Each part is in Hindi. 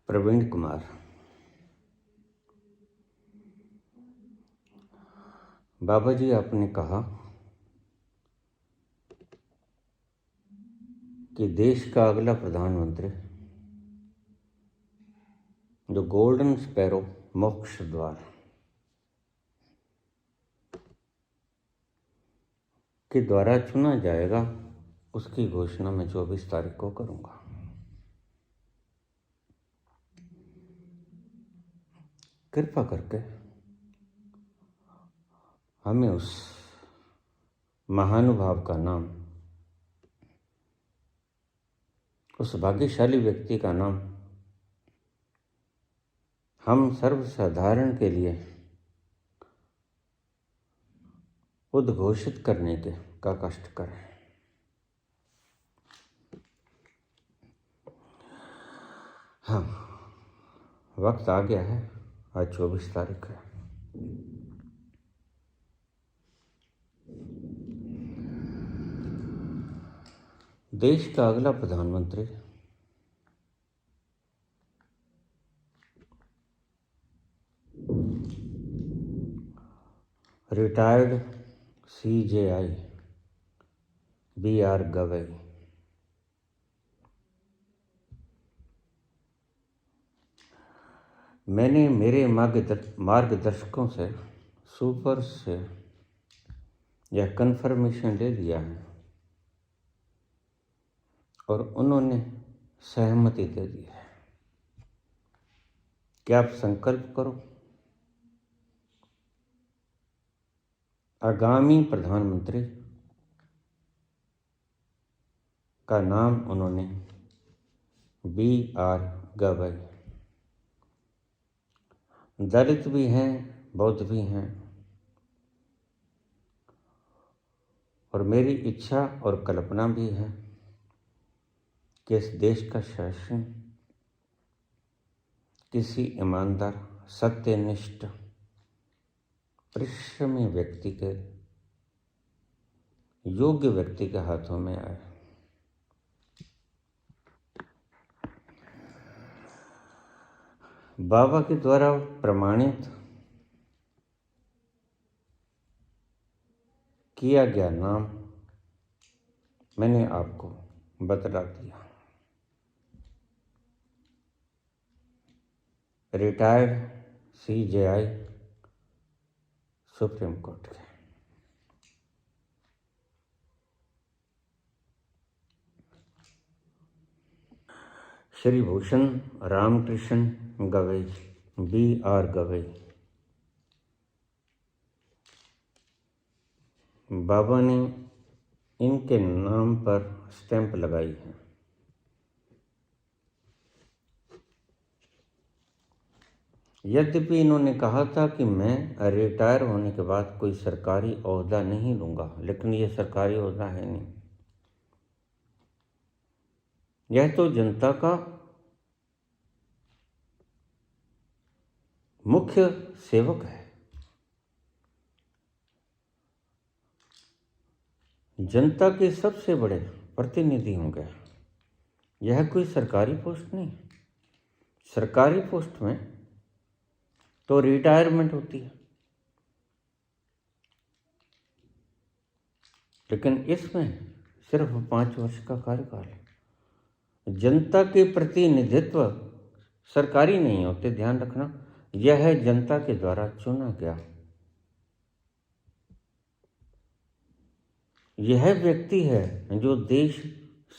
प्रवीण कुमार। बाबा जी, आपने कहा कि देश का अगला प्रधानमंत्री जो गोल्डन स्पैरो मोक्ष द्वार के द्वारा चुना जाएगा, उसकी घोषणा मैं 24 तारीख को करूंगा। कृपा करके हमें उस महानुभाव का नाम, उस भाग्यशाली व्यक्ति का नाम हम सर्वसाधारण के लिए उद्घोषित करने के का कष्ट करें। हाँ, वक्त आ गया है। आज 24 तारीख है। देश का अगला प्रधानमंत्री रिटायर्ड CJI BR गवई मैंने मेरे मार्गदर्शकों से सुपर से यह कन्फर्मेशन ले लिया है और उन्होंने सहमति दे दी है कि आप संकल्प करो। आगामी प्रधानमंत्री का नाम उन्होंने BR गवई, दलित भी हैं, बौद्ध भी हैं, और मेरी इच्छा और कल्पना भी है कि इस देश का शासन किसी ईमानदार, सत्यनिष्ठ, परिश्रमी व्यक्ति के, योग्य व्यक्ति के हाथों में आए। बाबा के द्वारा प्रमाणित किया गया नाम मैंने आपको बतला दिया। रिटायर्ड CJI सुप्रीम कोर्ट के श्री भूषण रामकृष्ण गवई BR गवई, बाबा ने इनके नाम पर स्टैंप लगाई है। यद्यपि इन्होंने कहा था कि मैं रिटायर होने के बाद कोई सरकारी ओहदा नहीं लूंगा, लेकिन ये सरकारी ओहदा है नहीं। यह तो जनता का मुख्य सेवक है, जनता के सबसे बड़े प्रतिनिधि होंगे। यह कोई सरकारी पोस्ट नहीं। सरकारी पोस्ट में तो रिटायरमेंट होती है, लेकिन इसमें सिर्फ 5 वर्ष का कार्यकाल है। जनता के प्रतिनिधित्व सरकारी नहीं होते, ध्यान रखना। यह जनता के द्वारा चुना गया यह व्यक्ति है जो देश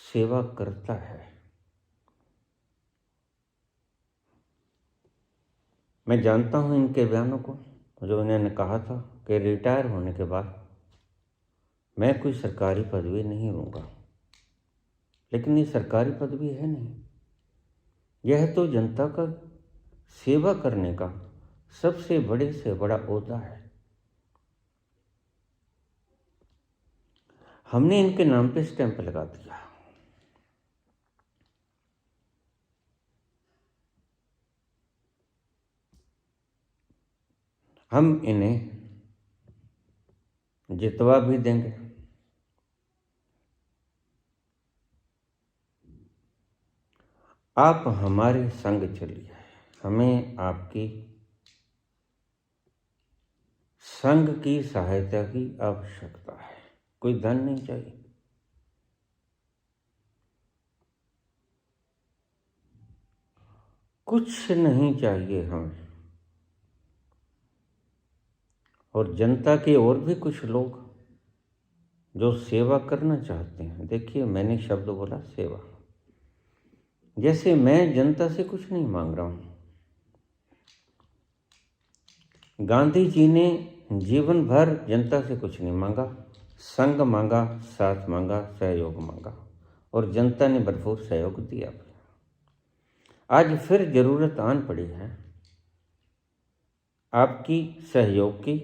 सेवा करता है। मैं जानता हूं इनके बयानों को, जो इन्होंने कहा था कि रिटायर होने के बाद मैं कोई सरकारी पदवी नहीं लूंगा, लेकिन ये सरकारी पदवी है नहीं। यह तो जनता का सेवा करने का सबसे बड़े से बड़ा ओहदा है। हमने इनके नाम पे स्टैंप लगा दिया। हम इन्हें जितवा भी देंगे। आप हमारे संग चलिए, हमें आपकी संघ की सहायता की आवश्यकता है। कोई धन नहीं चाहिए, कुछ नहीं चाहिए हमें। और जनता के और भी कुछ लोग जो सेवा करना चाहते हैं, देखिए मैंने शब्द बोला सेवा, जैसे मैं जनता से कुछ नहीं मांग रहा हूं। गांधी जी ने जीवन भर जनता से कुछ नहीं मांगा, संग मांगा, साथ मांगा, सहयोग मांगा, और जनता ने भरपूर सहयोग दिया। आज फिर जरूरत आन पड़ी है आपकी सहयोग की।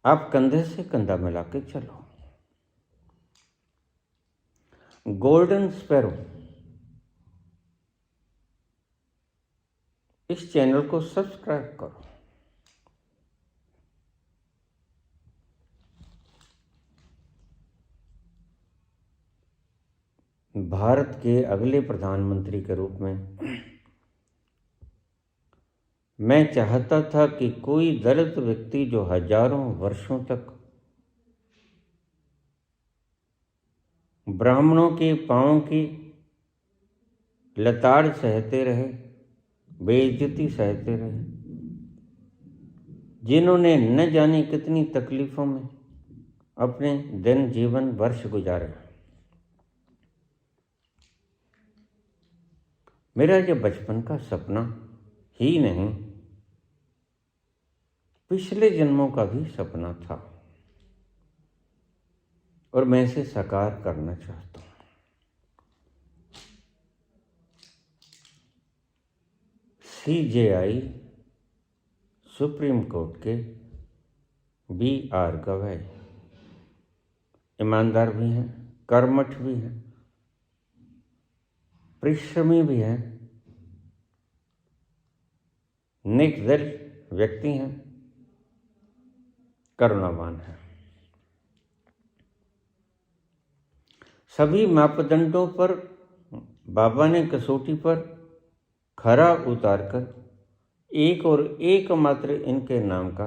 आप कंधे से कंधा मिला के चलो। गोल्डन स्पैरो इस चैनल को सब्सक्राइब करो। भारत के अगले प्रधानमंत्री के रूप में मैं चाहता था कि कोई दलित व्यक्ति जो हजारों वर्षों तक ब्राह्मणों के पांवों की लताड़ सहते रहे, बेइज्जती सहते रहे, जिन्होंने न जाने कितनी तकलीफों में अपने दिन जीवन वर्ष गुजारे, मेरा यह बचपन का सपना ही नहीं, पिछले जन्मों का भी सपना था और मैं इसे साकार करना चाहता हूं। CJI सुप्रीम कोर्ट के BR गवाई ईमानदार भी हैं, कर्मठ भी हैं, परिश्रमी भी हैं, नेकदिल व्यक्ति हैं, करुणावान हैं। सभी मापदंडों पर बाबा ने कसौटी पर खरा उतारकर एक और एकमात्र इनके नाम का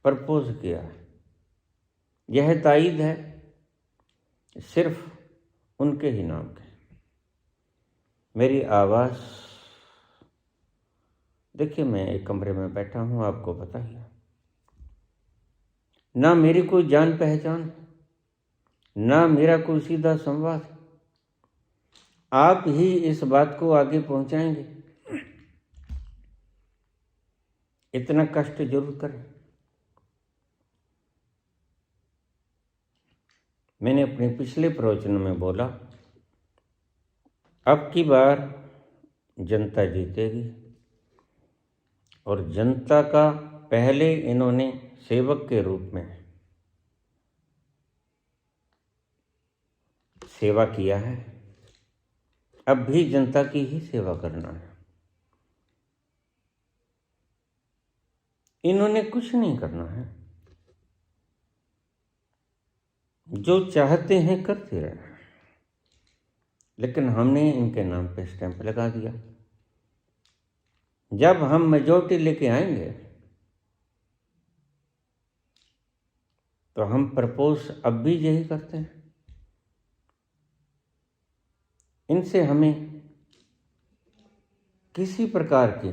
प्रपोज किया है। यह ताईद है सिर्फ उनके ही नाम के। मेरी आवाज़, देखिए मैं एक कमरे में बैठा हूँ, आपको पता ही है, ना मेरी कोई जान पहचान, ना मेरा कोई सीधा संवाद। आप ही इस बात को आगे पहुंचाएंगे, इतना कष्ट जरूर करें। मैंने अपने पिछले प्रवचन में बोला, अब की बार जनता जीतेगी, और जनता का पहले इन्होंने सेवक के रूप में सेवा किया है, अब भी जनता की ही सेवा करना है। इन्होंने कुछ नहीं करना है, जो चाहते हैं करते रहे, लेकिन हमने इनके नाम पे स्टैंप लगा दिया। जब हम मेजॉरिटी लेके आएंगे तो हम प्रपोज अब भी यही करते हैं। इनसे हमें किसी प्रकार की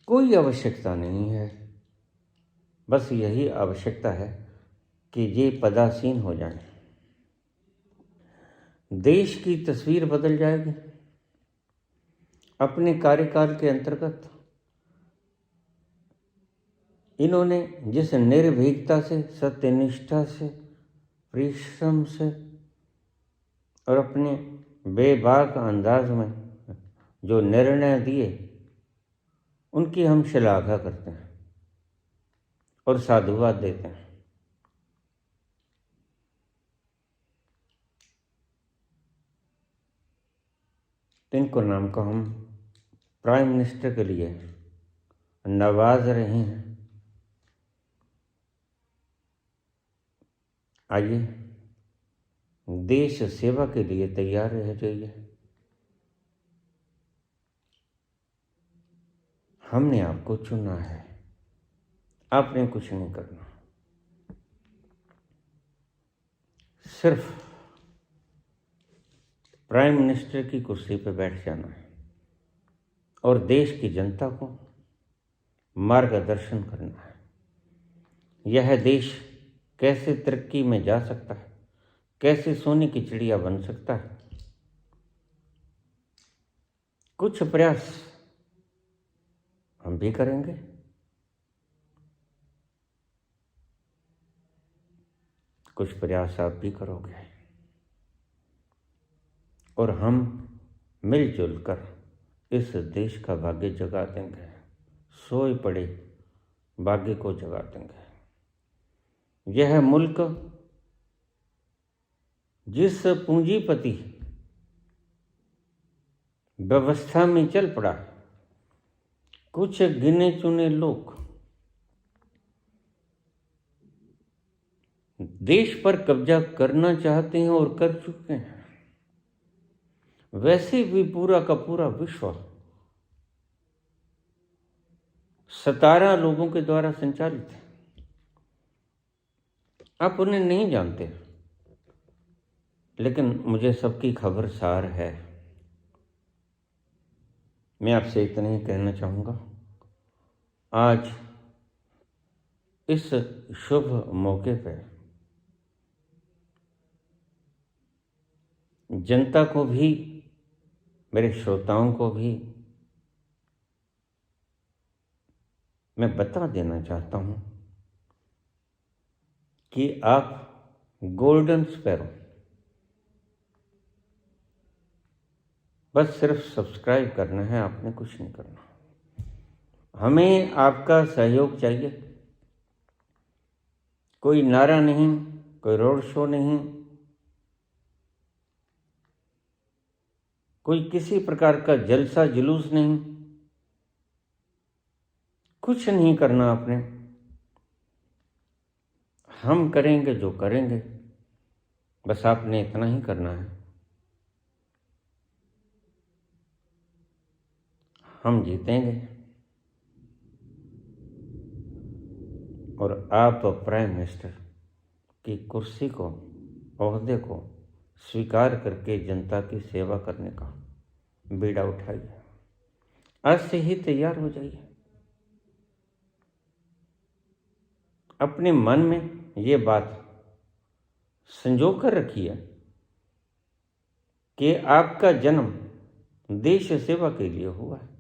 कोई आवश्यकता नहीं है, बस यही आवश्यकता है कि ये पदासीन हो जाए। देश की तस्वीर बदल जाएगी। अपने कार्यकाल के अंतर्गत इन्होंने जिस निर्भीकता से, सत्यनिष्ठा से, परिश्रम से और अपने बेबाक अंदाज में जो निर्णय दिए, उनकी हम श्लाघा करते हैं और साधुवाद देते हैं। इनको नाम को हम प्राइम मिनिस्टर के लिए नवाज रहे हैं। आइए देश सेवा के लिए तैयार रह जाइए। हमने आपको चुना है, आपने कुछ नहीं करना, सिर्फ प्राइम मिनिस्टर की कुर्सी पर बैठ जाना है और देश की जनता को मार्गदर्शन करना है। यह देश कैसे तरक्की में जा सकता है, कैसे सोने की चिड़िया बन सकता है, कुछ प्रयास हम भी करेंगे। कुछ प्रयास आप भी करोगे और हम मिलजुल कर इस देश का भाग्य जगा देंगे। सोए पड़े भाग्य को जगा देंगे। यह मुल्क जिस पूंजीपति व्यवस्था में चल पड़ा, कुछ गिने चुने लोग देश पर कब्जा करना चाहते हैं और कर चुके हैं, वैसे भी पूरा का पूरा विश्व 17 लोगों के द्वारा संचालित है। आप उन्हें नहीं जानते, लेकिन मुझे सबकी खबर सार है। मैं आपसे इतना ही कहना चाहूँगा, आज इस शुभ मौके पर जनता को भी, मेरे श्रोताओं को भी मैं बता देना चाहता हूँ कि आप गोल्डन स्पैरो बस सिर्फ सब्सक्राइब करना है, आपने कुछ नहीं करना। हमें आपका सहयोग चाहिए। कोई नारा नहीं, कोई रोड शो नहीं, कोई किसी प्रकार का जलसा जुलूस नहीं, कुछ नहीं करना आपने। हम करेंगे जो करेंगे, बस आपने इतना ही करना है। हम जीतेंगे और आप प्राइम मिनिस्टर की कुर्सी को, ओहदे को स्वीकार करके जनता की सेवा करने का बीड़ा उठाइए। आज से ही तैयार हो जाइए। अपने मन में ये बात संजो कर रखिए कि आपका जन्म देश सेवा के लिए हुआ है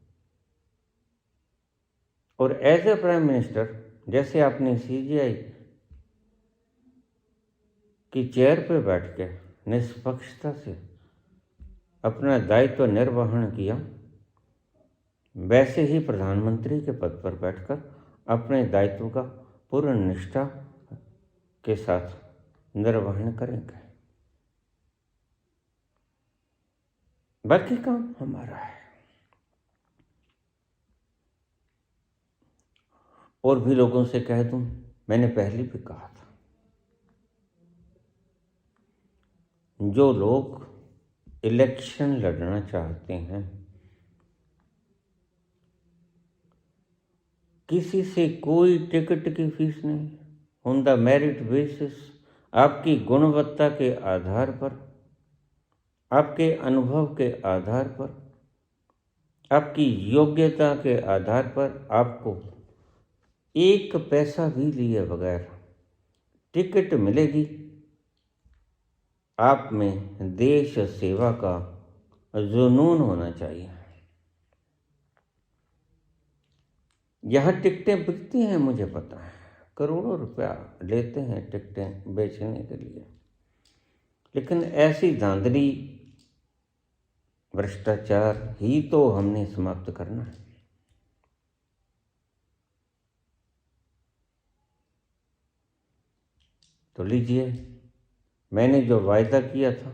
और एज ए प्राइम मिनिस्टर, जैसे आपने सीजीआई की चेयर पर बैठ के निष्पक्षता से अपना दायित्व निर्वहन किया, वैसे ही प्रधानमंत्री के पद पर बैठकर अपने दायित्व का पूर्ण निष्ठा के साथ निर्वहन करेंगे। बाकी काम हमारा है। और भी लोगों से कह दूं, मैंने पहले भी कहा था, जो लोग इलेक्शन लड़ना चाहते हैं, किसी से कोई टिकट की फीस नहीं, ऑन द मेरिट बेसिस, आपकी गुणवत्ता के आधार पर, आपके अनुभव के आधार पर, आपकी योग्यता के आधार पर आपको एक पैसा भी लिए बगैर टिकट मिलेगी। आप में देश सेवा का जुनून होना चाहिए। यहाँ टिकटें बिकती हैं, मुझे पता है, करोड़ों रुपया लेते हैं टिकटें बेचने के लिए, लेकिन ऐसी धांधली, भ्रष्टाचार ही तो हमने समाप्त करना है। तो लीजिए, मैंने जो वायदा किया था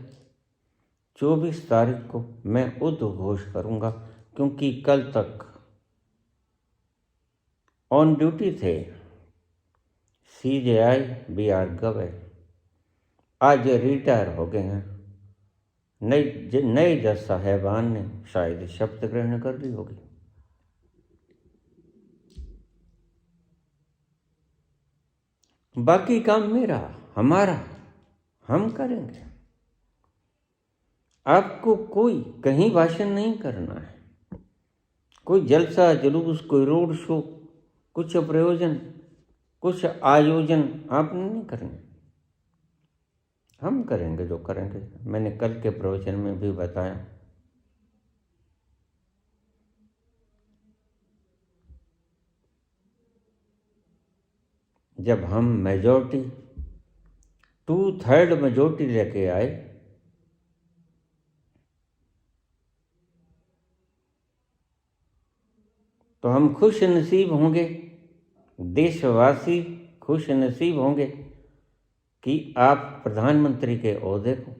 24 तारीख को मैं उद्घोष करूंगा, क्योंकि कल तक ऑन ड्यूटी थे CJI BR गवई, आज रिटायर हो गए हैं। नए जज साहेबान ने शायद शपथ ग्रहण कर ली होगी। बाकी काम मेरा, हमारा, हम करेंगे। आपको कोई कहीं भाषण नहीं करना है, कोई जलसा जुलूस, कोई रोड शो, कुछ प्रयोजन, कुछ आयोजन आपने नहीं करने। हम करेंगे जो करेंगे। मैंने कल के प्रवचन में भी बताया, जब हम मेजॉरिटी 2/3 मेजॉरिटी लेके आए तो हम खुश नसीब होंगे, देशवासी खुश नसीब होंगे कि आप प्रधानमंत्री के ओहदे को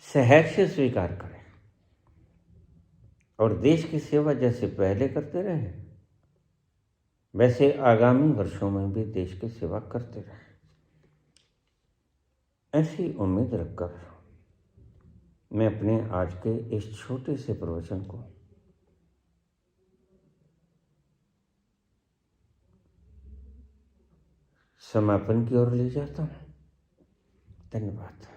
सहर्ष स्वीकार करें और देश की सेवा जैसे पहले करते रहे वैसे आगामी वर्षों में भी देश की सेवा करते रहे। ऐसी उम्मीद रखकर मैं अपने आज के इस छोटे से प्रवचन को समापन की ओर ले जाता हूँ। धन्यवाद।